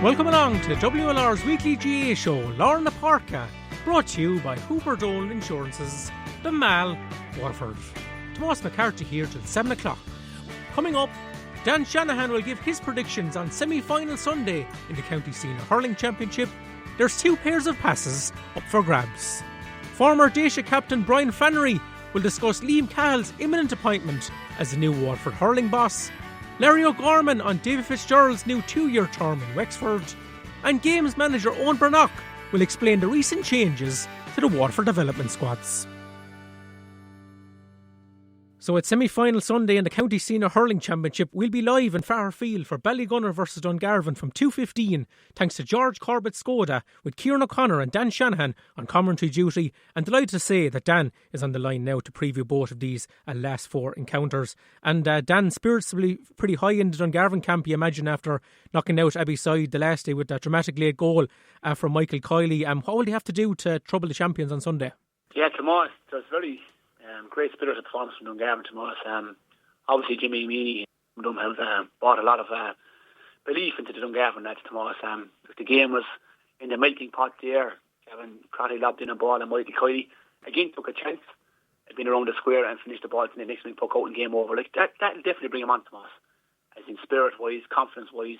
Welcome along to WLR's weekly GA show, Lauren the Páirce, brought to you by Hooper Dole Insurance's Dunmall, Waterford. Tomás McCarthy here till 7 o'clock. Coming up, Dan Shanahan will give his predictions on semi-final Sunday in the County Senior Hurling Championship. There's 2 pairs of passes up for grabs. Former Daisha captain Brian Flannery will discuss Liam Cahill's imminent appointment as the new Waterford hurling boss. Larry O'Gorman on David Fitzgerald's new 2-year term in Wexford. And Games manager Owen Brannock will explain the recent changes to the Waterford development squads. So at semi-final Sunday in the County Senior Hurling Championship, we'll be live in Fairfield for Ballygunner versus Dungarvan from 2:15, thanks to George Corbett Skoda, with Kieran O'Connor and Dan Shanahan on commentary duty. And delighted to say that Dan is on the line now to preview both of these last 4 encounters. And Dan, spirits will be pretty high in the Dungarvan camp, you imagine, after knocking out Abbeyside the last day with that dramatic late goal from Michael Kiley. What will they have to do to trouble the champions on Sunday? Yeah, Tomas, there's very great spirit of performance from Dungarvan, Tomas. Obviously, Jimmy Meany have brought a lot of belief into the Dungarvan lads, Tomas. The game was in the melting pot there. Kevin Crotty lobbed in a ball and Michael Kiley again took a chance. Had been around the square and finished the ball, and the next thing puck out and game over. Like that'll definitely bring him on, Tomas. As in spirit-wise, confidence-wise.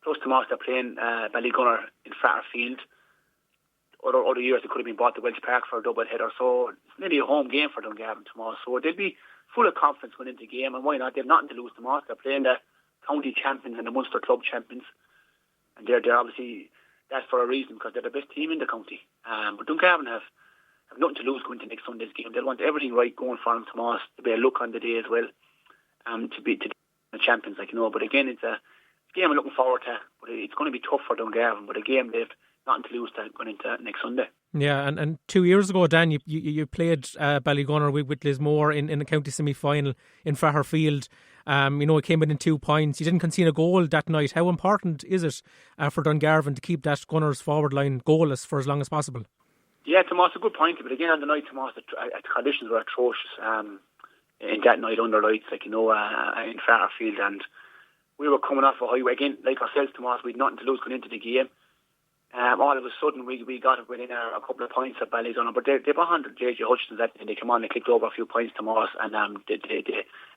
Plus, Tomas, they're playing Ballygunner in Fairfield. Other years they could have been bought to Welsh Park for a double header, so it's nearly a home game for Dungarvan, Tomas. So they'll be full of confidence going into the game, and why not? They've nothing to lose, Tomas. They're playing the county champions and the Munster club champions, and they're obviously, that's for a reason, because they're the best team in the county. But Dungarvan have nothing to lose going into next Sunday's game. They'll want everything right going for them, Tomas, to be a look on the day as well, to be the champions, But again, it's a game I'm looking forward to. But it's going to be tough for Dungarvan, but a game they've nothing to lose going into next Sunday. Yeah, and 2 years ago, Dan, you played Ballygunner with Lismore in the county semi-final in Fairfield. It came within 2 points. You didn't concede a goal that night. How important is it for Dungarvan to keep that Gunners forward line goalless for as long as possible? Yeah, Tomas, a good point. But again, on the night, Tomas, the conditions were atrocious in that night under lights, in Fairfield. And we were coming off a highway. Again, like ourselves, Tomas, we had nothing to lose going into the game. All of a sudden, we got it within a couple of points of Ballygunner, but they behind J.J. Hutchins that they come on and clicked over a few points, Tomas, and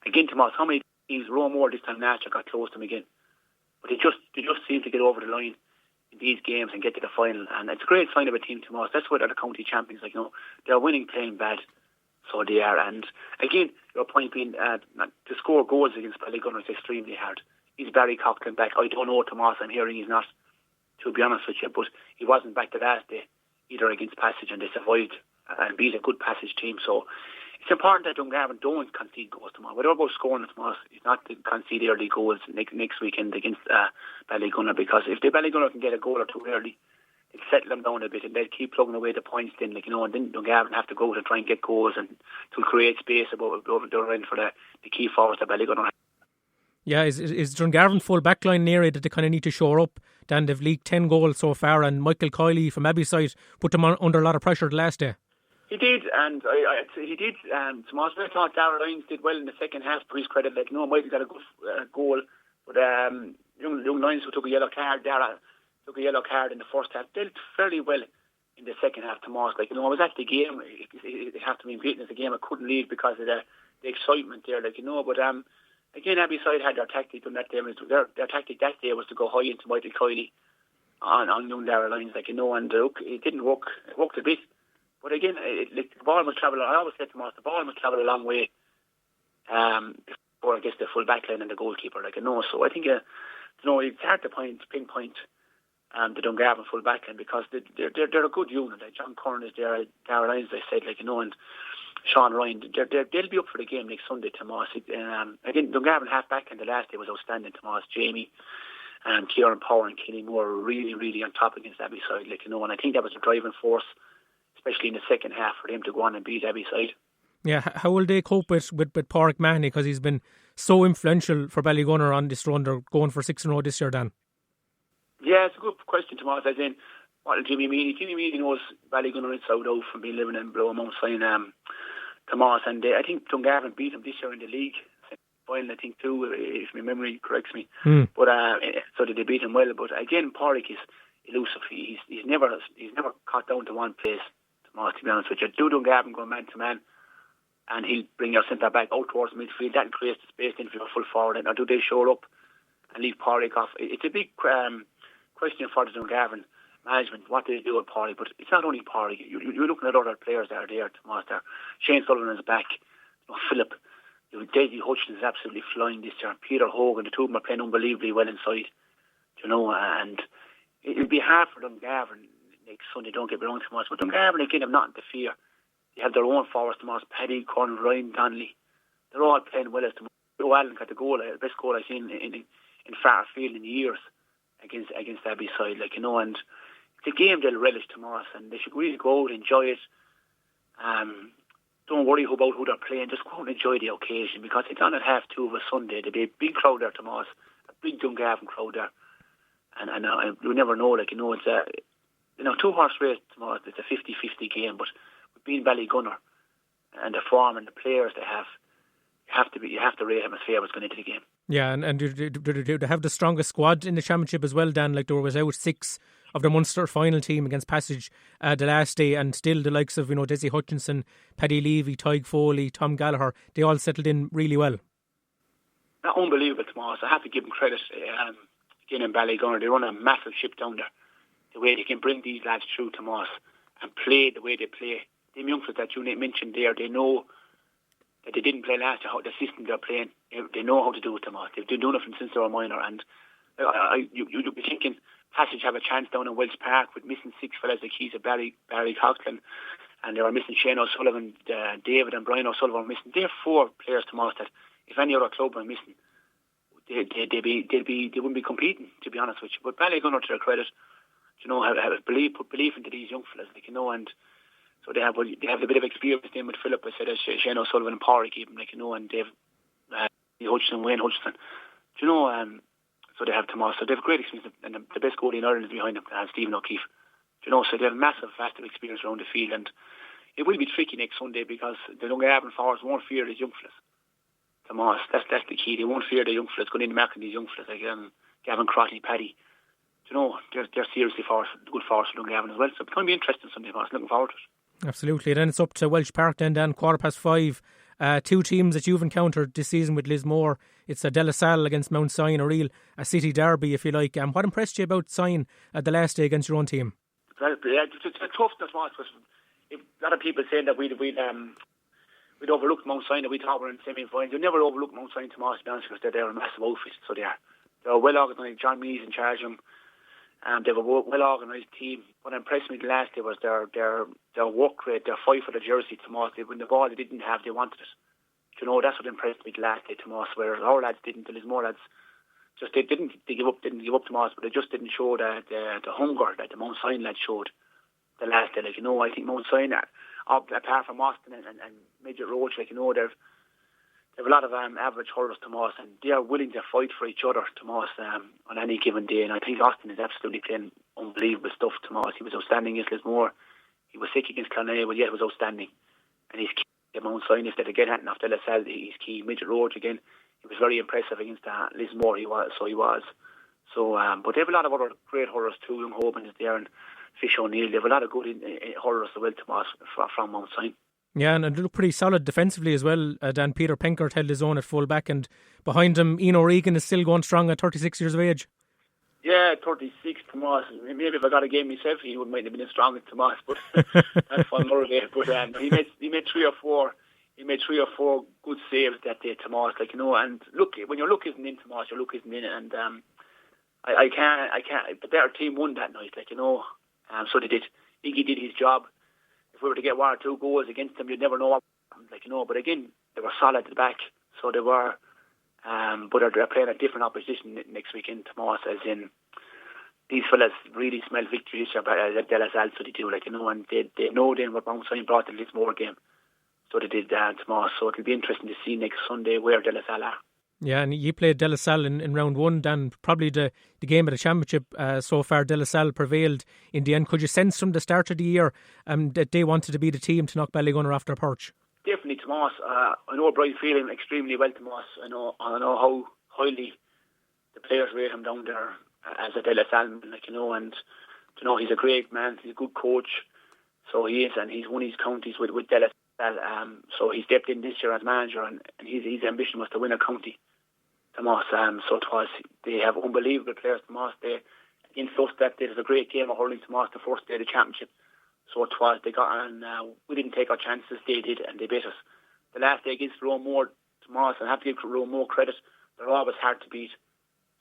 again, Tomas, how many teams, Romore this time last year, got close to them again, but they just seem to get over the line in these games and get to the final, and it's a great sign of a team, Tomas. That's why they're the county champions, they're winning playing bad, so they are. And again, your point being, to score goals against Ballygunner is extremely hard. Is Barry Coughlin back? I don't know, Tomas, I'm hearing he's not, to be honest with you, but he wasn't back the last day either against Passage, and they survived and beat a good Passage team. So it's important that Dungarvan don't concede goals tomorrow. Whatever about scoring tomorrow, it's not to concede early goals next weekend against Ballygunner, because if the Ballygunner can get a goal or two early, it'll settle them down a bit and they'll keep plugging away the points then, and then Dungarvan have to go to try and get goals and to create space over the end for the key forwards that Ballygunner. Yeah, is Dungarvan full backline an area that they kind of need to shore up? Dan, they've leaked 10 goals so far, and Michael Kiley from Abbeyside put them under a lot of pressure the last day. He did, and he did. Tomas, I thought Darragh Lyons did well in the second half, to his credit. Michael got a good goal, but young Lyons, who took a yellow card, Darragh took a yellow card in the first half, dealt fairly well in the second half, Tomas. I was at the game. It had to be beaten as a game I couldn't leave because of the excitement there, but again, Abbeyside had their tactic on that day. Their tactic that day was to go high into Michael Kiley on young Darragh Lyons, and it didn't work. It worked a bit, but again, the ball must travel. I always said to Moss, the ball must travel a long way before it gets the full back line and the goalkeeper. So I think it's hard to pinpoint the Dungarvan full back line because they're a good unit. John Curran is there, Darragh Lyons, I said, and Sean Ryan, they'll be up for the game next Sunday, Tomas. Again, Dungarvan half back in the last day was outstanding, Tomas. Jamie, Kieran Power and Kenny Moore were really, really on top against Abbeyside, and I think that was a driving force, especially in the second half, for them to go on and beat Abbeyside. Yeah, how will they cope with Páirc Mahoney, because he's been so influential for Ballygunner on this run? They're going for 6 in a row this year, Dan. Yeah, it's a good question, Tomas. As in, what Jimmy Meany knows Ballygunner inside out from being living in Blowmount Sign, Tomas, and I think Dungarvan beat him this year in the league final, I think, too, if my memory corrects me. Mm. But so they beat him well. But again, Páirce is elusive. He's never caught down to one place. To be honest with you, do Dungarvan going man to man, and he'll bring your centre back out towards midfield. That creates the space then for your full forward. And or do they show up and leave Páirce off? It's a big question for the Dungarvan management. What do they do with Páirce? But it's not only Páirce. You're looking at other players that are there. Tomas there. Shane Sullivan is back. Philip. Daisy Hutchins is absolutely flying this year. Peter Hogan, the two of them are playing unbelievably well inside. And it'll be hard for Dungarvan next Sunday, don't get me wrong, Tomas. But Dungarvan, again, have nothing to fear. They have their own forwards, Tomas. Paddy, Corn, Ryan, Donnelly. They're all playing well as Tomas. Joe Allen got the goal, the best goal I've seen in Fairfield in years against Abbey side, and it's a game they'll relish, Tomas, and they should really go out and enjoy it. Don't worry about who they're playing, just go out and enjoy the occasion, because it's on at 2:30 of a Sunday. There'll be a big crowd there, Tomas, a big Dungarvan crowd there, and you never know, it's a 2-horse race, Tomas. It's a 50-50 game, but with being Ballygunner and the form and the players they have, you have to rate them as favourites going into the game. Yeah, and do they have the strongest squad in the championship as well, Dan? Like, there was out 6 of the Munster final team against Passage the last day, and still the likes of Desi Hutchinson, Paddy Levy, Tyg Foley, Tom Gallagher, they all settled in really well. Unbelievable, Tomas. I have to give them credit. Again, in Ballygunner, they run a massive ship down there. The way they can bring these lads through, Tomas, and play the way they play. Them youngsters that you mentioned there, they know that they didn't play last year, how the system they're playing. They know how to do it, Tomas. They've been doing it since they were minor. And you'd be thinking Passage have a chance down in Wells Park with missing 6 fellas like he's a Barry Coughlin, and they were missing Shane O'Sullivan, David and Brian O'Sullivan were missing. They're 4 players, Tomas, that if any other club were missing, they wouldn't be competing, to be honest with you. But Ballygunner, to their credit, have put belief into these young fellas, and so they have a bit of experience then with Philip. I said Shane O'Sullivan and Páirce keep him, and Dave Hutchinson, Wayne Hutchinson. So they have Tomas. So they have great experience, and the best goalie in Ireland is behind them, Stephen O'Keefe. So they have massive, vast experience around the field, and it will be tricky next Sunday because the Dungarvan forwards won't fear these young fellas. Tomas, that's the key. They won't fear the young fellas going in and marking these young fellas like Gavin Crotty, Paddy. They're seriously good forwards for Dungarvan as well. So it's going to be interesting Sunday, Tomas. Looking forward to it. Absolutely. Then it's up to Welsh Park then, 5:15. 2 teams that you've encountered this season with Lismore. It's a De La Salle against Mount Sion, a city derby, if you like. What impressed you about Sion at the last day against your own team? Well, it's a tough response, because a lot of people saying that we'd overlooked Mount Sion, that we thought we were in semi-finals. You never overlook Mount Sion, Tomas, to be honest, because they're a massive outfit. So they're well organised. John Mee's in charge of them. They have a well-organised team. What impressed me the last day was their work rate, their fight for the jersey, Tomas. When the ball they didn't have, they wanted it. That's what impressed me the last day, Tomas, whereas our lads didn't, the Lismore lads, they didn't give up, Tomas, but they just didn't show the hunger that the Mount Sion lads showed the last day. I think Mount Sion, apart from Austin and Midget Roach, they've a lot of average hurlers, Tomas, and they are willing to fight for each other, Tomas, on any given day. And I think Austin is absolutely playing unbelievable stuff, Tomas. He was outstanding against Lismore. He was sick against Clonea, but yet was outstanding. And he's key at Mount Sion. Instead of getting at De La Salle, he's key. Midget Roach again, he was very impressive against Lismore. He was. But they have a lot of other great hurlers too. Young Hoban is there, and Fish O'Neill. They have a lot of good hurlers as well, Tomas, from Mount Sion. Yeah, and it looked pretty solid defensively as well. Dan Peter Penkert held his own at full back, and behind him, Ian O'Regan is still going strong at 36 years of age. Yeah, 36, Tomas. Maybe if I got a game myself, he might have been as strong as Tomas, but that's fun another day. But he made 3 or 4. He made 3 or 4 good saves that day, Tomas. And look, when your luck isn't in, Tomas, your luck isn't in it. And I can't. The better team won that night, so they did. Iggy did his job. If we were to get 1 or 2 goals against them, you'd never know what happened, But again, they were solid at the back, so they were. But they're playing a different opposition next weekend, Tomas, as in these fellas really smell victory this year at De La Salle, so they do, and they know then what Mount Sion brought to the Lismore game. So they did Tomas. So it'll be interesting to see next Sunday where De La Salle are. Yeah, and you played De La Salle in round 1, Dan. Probably the game of the championship so far. De La Salle prevailed in the end. Could you sense from the start of the year that they wanted to be the team to knock Ballygunner off their perch? definitely Tomas. I know Brian feeling extremely well, Tomas. I know how highly the players rate him down there as a De La Salle, and he's a great man. He's a good coach, so he is, and he's won his counties with De La Salle. So he stepped in this year as manager, and his ambition was to win a county, Tomas. So it was. They have unbelievable players, Tomas. They against us that day was a great game of hurling, Tomas. The first day of the championship. So it was, they got on, we didn't take our chances, they did, and they beat us. The last day against Roemore, Tomas, I have to give Roemore credit, they're always hard to beat.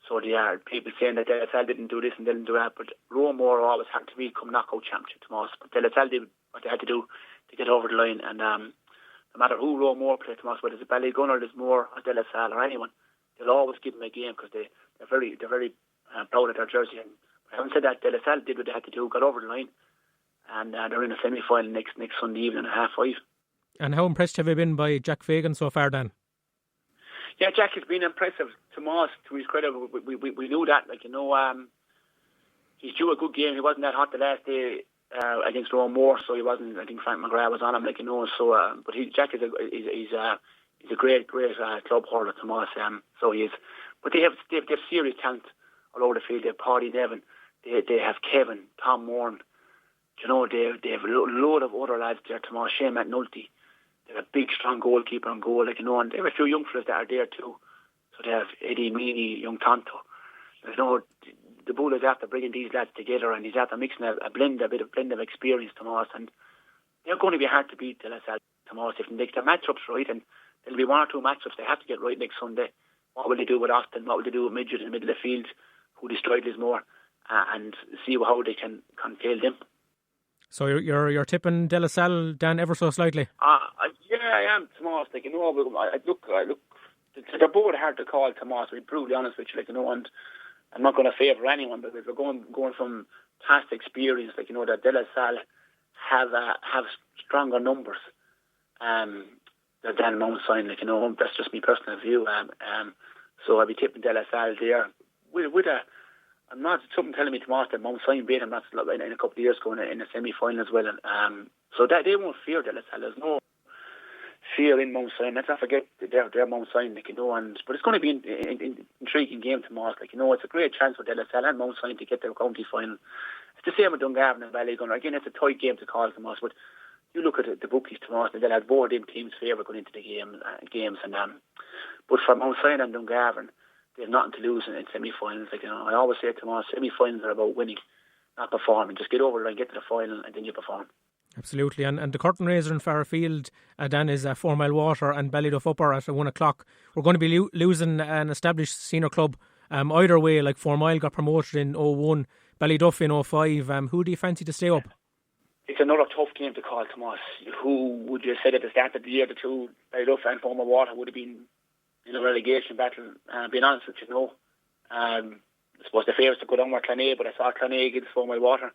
So they are, people saying that De La Salle didn't do this and didn't do that, but Roemore always hard to beat come knockout championship, Tomas. But De La Salle did what they had to do to get over the line, and no matter who Roemore play, Tomas, whether it's a Ballygunner, Lismore, or De La Salle, or anyone, they'll always give them a game because they're very proud of their jersey. And having said that, De La Salle did what they had to do, got over the line, and they're in a semi-final next Sunday evening at 5:30. And how impressed have you been by Jack Fagan so far, Dan? Yeah, Jack has been impressive. Tomas, to his credit, we knew that. He's due a good game. He wasn't that hot the last day against Roemore, so he wasn't. I think Frank McGrath was on him, but Jack is a great club hurler, Tomas. So he is. But they have serious talent all over the field. They have Paddy Nevin, they have Kevin, Tom Moran. They have a load of other lads there, Tomas, Shane McNulty. They have a big, strong goalkeeper on goal, and they have a few young fellas that are there too. So they have Eddie Meany, young Tonto. The Bull is after bringing these lads together, and he's after mixing a blend of experience, Tomas, and they're going to be hard to beat, De La Salle, Tomas, if they make their matchups right, and there'll be one or two matchups they have to get right next Sunday. What will they do with Austin? What will they do with Midget in the middle of the field, who destroyed Lismore, and see how they can tail them. So you're tipping De La Salle, Dan, ever so slightly? Yeah, I am, Tomas. I look. They're both hard to call, Tomas. To be brutally honest with you, and I'm not going to favour anyone, but we're going from past experience, that De La Salle have stronger numbers than Mount Sion. That's just my personal view. So I'll be tipping De La Salle there with a. I'm not something telling me tomorrow that Mount Sion beat him. That's in a couple of years going in the semi-final as well. So that they won't fear De La Salle. There's no fear in Mount Sion. Let's not forget they're Mount Sion, but it's going to be an intriguing game tomorrow. It's a great chance for De La Salle and Mount Sion to get their county final. It's the same with Dungarvan and Ballygunner. Again, it's a tight game to call tomorrow, but you look at the bookies tomorrow, and they'll have both them teams' favour going into the games. But for Mount Sion and Dungarvan, they have nothing to lose in semi-finals. I always say to them, semi-finals are about winning, not performing. Just get over the line, get to the final, and then you perform. Absolutely. And the curtain raiser in Fairfield, Dan, is 4 Mile Water and Ballyduff Upper at 1 o'clock. We're going to be losing an established senior club. Either way, 4 Mile got promoted in 01, Ballyduff in 05. Who do you fancy to stay up? It's another tough game to call, Tomas. Who would you have said at the start of the year, the two, Ballyduff and 4 Mile Water, would have been in a relegation battle? Being honest with you, I suppose the favourites to go down were Clonea, but I saw Clonea against 4 Mile Water,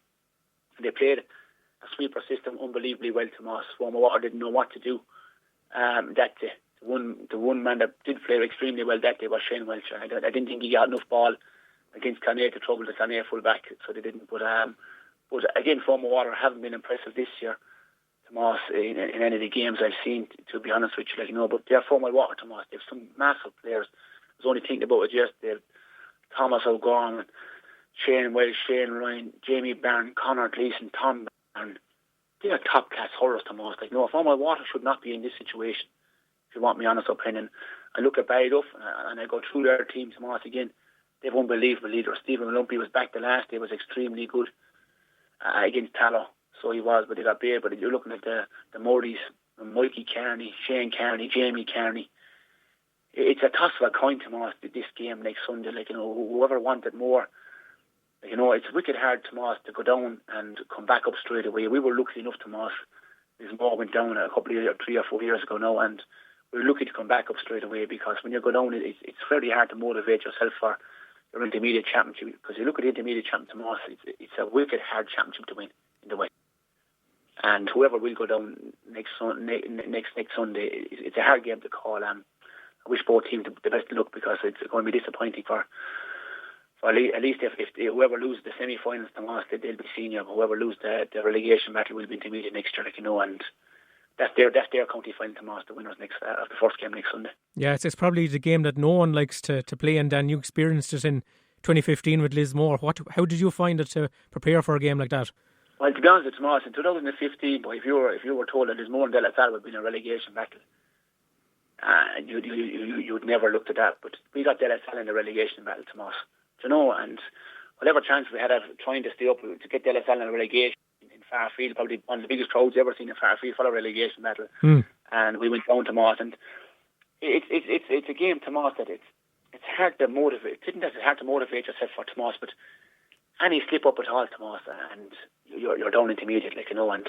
and they played a sweeper system unbelievably well, Tomas. 4 Mile Water didn't know what to do that day. The one man that did play extremely well that day was Shane Welch. I didn't think he got enough ball against Clonea to trouble the Clonea full back, so they didn't. But again, 4 Mile Water haven't been impressive this year, Tomas, in any of the games I've seen, to be honest with you. But they're 4 Mile Water, Tomas. They have some massive players. I was only thinking about it yesterday. Thomas O'Gorman, Shane Welsh, Shane Ryan, Jamie Byrne, Conor Gleeson, Tom Byrne. They are top class hurlers, Tomas. 4 Mile Water should not be in this situation, if you want my honest opinion. I look at Ballyduff and I go through their team, Tomas, again. They have unbelievable leaders. Stephen Lumpy was back the last day, was extremely good against Tallow. So he was, but they got beat. But you're looking at the Murrays, Mikey Kearney, Shane Kearney, Jamie Kearney. It's a toss of a coin, Tomas, this game next Sunday. Whoever wanted more. It's wicked hard, Tomas, to go down and come back up straight away. We were lucky enough, Tomas. Lismore went down a couple of 3 or 4 years ago now, and we were lucky to come back up straight away, because when you go down, it's very hard to motivate yourself for your intermediate championship. Because you look at the intermediate championship, Tomas, it's a wicked hard championship to win in the way. And whoever will go down next Sunday, it's a hard game to call. I wish both teams the best of luck, because it's going to be disappointing for at least if whoever loses the semi-finals, Tomas, they'll be senior. Whoever loses the relegation battle will be intermediate next year, and that's their county final, Tomas, the winners next of the first game next Sunday. Yeah, it's probably the game that no one likes to play, and Dan, you experienced it in 2015 with Lismore. How did you find it to prepare for a game like that? Well, to be honest with Tomas, in 2015, but if you were told that Lismore and De La Salle would be in a relegation battle, you'd never looked at that. But we got De La Salle in the relegation battle, Tomas. And whatever chance we had of trying to stay up to get De La Salle in a relegation in Fairfield, probably one of the biggest crowds ever seen in Fairfield for a relegation battle. And we went down to Tomas, and it's a game, Tomas, that it's hard to motivate. It's not hard to motivate yourself for Tomas, but any slip up at all, Tomas, and you're down intermediate, and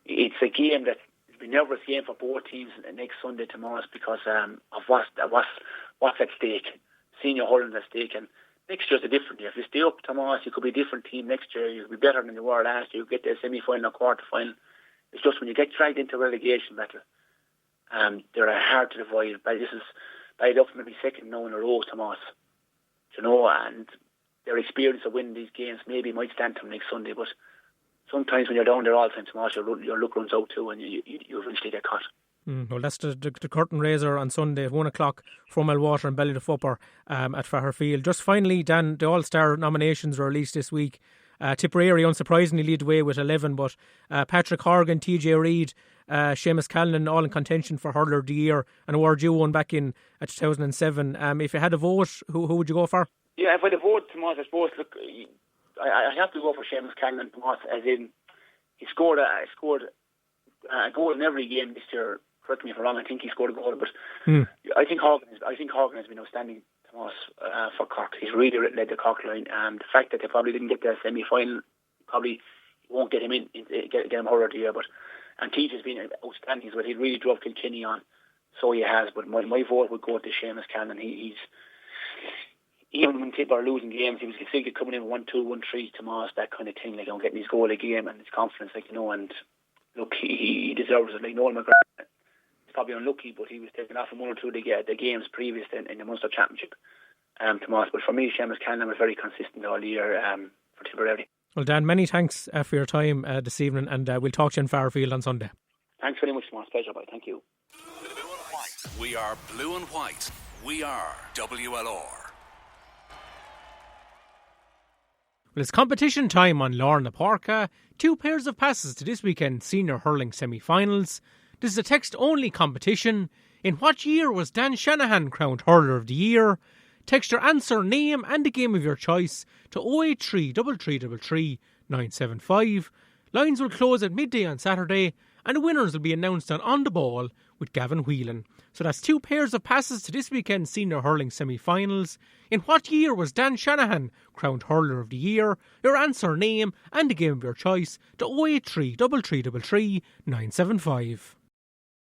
it's a game that will be a nervous game for both teams next Sunday, Tomas, because of what's at stake. Senior hurling at stake, and next year's a different year. If you stay up, Tomas, you could be a different team next year. You'll be better than you were last year. You get to a semi-final or quarter-final. It's just when you get dragged into a relegation battle, they're hard to avoid. This is bad enough, maybe second now in a row, Tomas. And their experience of winning these games maybe might stand to them next Sunday, but sometimes when you're down there all the time, Tomas, your luck runs out too, and you eventually get caught. Well, that's the curtain raiser on Sunday at 1 o'clock from Elwater and Ballydefupper at Fairfield. Just finally, Dan, the All-Star nominations were released this week. Tipperary unsurprisingly lead the way with 11, but Patrick Horgan, TJ Reid, Seamus Callan all in contention for Hurler of the Year, an award you won back in 2007. If you had a vote, who would you go for? Yeah, if I had a vote, Tomas, I suppose, look, I have to go for Seamus Callan, Tomas, as in he scored a goal in every game this year. Correct me if I'm wrong, I think he scored a goal, but I think Horgan has been outstanding, Tomas, for Cork. He's really led the Cork line. The fact that they probably didn't get the semi-final probably won't get him in, get him Hurler of the Year, and TJ's been outstanding, but he really drove Kilkenny on, so he has. But my vote would go to Seamus Callan. He's even when Tipper are losing games, he was still coming in 1-2, 1-3, Tomas, that kind of thing, getting his goal a game and his confidence, and look, he deserves it. Like Noel McGrath, probably unlucky, but he was taken off in 1 or 2 of the games previous in the Munster Championship, Tomas. But for me, Seamus Callan was very consistent all year for Tipperary. Well, Dan, many thanks for your time this evening, and we'll talk to you in Fairfield on Sunday. Thanks very much, Tomas. Pleasure, bye. Thank you. Blue and white. We are blue and white. We are WLR. Well, it's competition time on Lorna Páirce. 2 pairs of passes to this weekend's senior hurling semi-finals. This is a text-only competition. In what year was Dan Shanahan crowned Hurler of the Year? Text your answer, name and the game of your choice to 083 3333 975. Lines will close at midday on Saturday, and the winners will be announced on The Ball with Gavin Whelan. So that's 2 pairs of passes to this weekend's senior hurling semi-finals. In what year was Dan Shanahan crowned Hurler of the Year? Your answer, name and the game of your choice to 083 3333 975.